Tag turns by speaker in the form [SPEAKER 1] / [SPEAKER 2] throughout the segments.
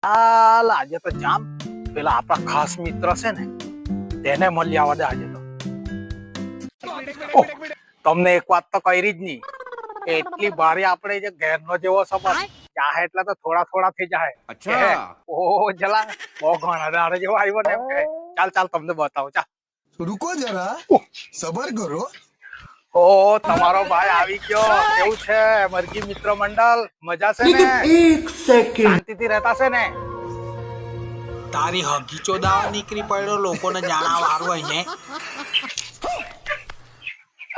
[SPEAKER 1] હાલ આજે તો જામ પેલા આપણા ખાસ મિત્ર છે ને તેને મળી આવવા દે આજે તો. ઓહ, તમને એક વાત તો કરી જ નહીં, એટલી ભારી આપણે જે ઘેરનો જેવો સંબંધ જાહે એટલે તો થોડા થોડા થઈ જાય.
[SPEAKER 2] અચ્છા.
[SPEAKER 1] ઓહ જલા બહુ ઘણા દાડે જેવો આવ્યો ને એમ કે ચાલ ચાલ તમને બતાવો ચાલ.
[SPEAKER 3] रुको जरा सबर करो.
[SPEAKER 1] ઓ તમારો ભાઈ આવી ગયો. કેવું છે મરઘી મિત્ર મંડળ? મજા છે ને?
[SPEAKER 2] એક સેકન્ડ.
[SPEAKER 1] શાંતિથી રહેતા છે ને?
[SPEAKER 4] તારી હગીચો દાવા નીકળી પડ્યો લોકોને જાણવા હારું હોય ને.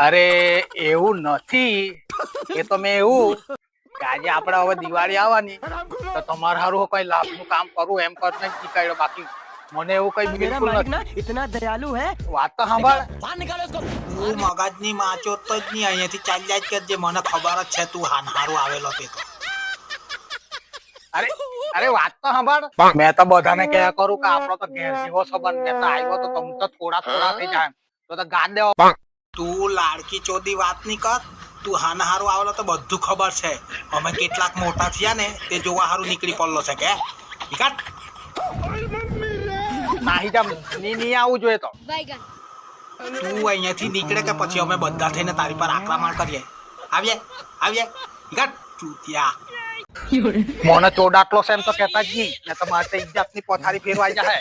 [SPEAKER 1] અરે એવું નથી, એ તો મેં એવું કે આજે આપણે હવે દિવાળી આવવાની તો તમારે હારું કઈ લાભનું કામ કરું એમ કરીને નીકળ્યો. બાકી મને એવું કઈ બિલકુલ નથી.
[SPEAKER 5] इतना दयालु है.
[SPEAKER 1] વાત તો સાંભળ.
[SPEAKER 4] તું મગજની માચો તો જ નહીં, અહીંયાથી ચાલ્યા જ કરજે. મને ખબર જ છે તું હારું આવેલો તે તો.
[SPEAKER 1] અરે અરે વાત તો સાંભળ. મેં તો બધાને કહ્યા કરું કે આપણો તો ઘેર જેવો સંબંધ, મેં તો આવ્યો તો તમે તો થોડા થોડા થઈ જાય તો ગાદ દેવો.
[SPEAKER 4] તું લાડકી ચોદી વાત નહીં કર. તું હારું આવેલો તો બધું ખબર છે. અમે કેટલાક મોટા થયા ને તે જોવા હારું નીકળી પડલો છે કે નીકળ.
[SPEAKER 1] નાહી જામ નહીં આવવું જોઈએ તો.
[SPEAKER 4] તું અહીંયાથી નીકળે કે પછી અમે બધા થઈને તારી પર આક્રમણ કરીએ. આવીએ આવીએ નીકળ ચૂતિયા.
[SPEAKER 1] મને ચોડાટલો છે એમ તો કહેતા જ નહીં, ને તમારે તો ઇજ્જતની પથારી ફેરવાઈ જાય.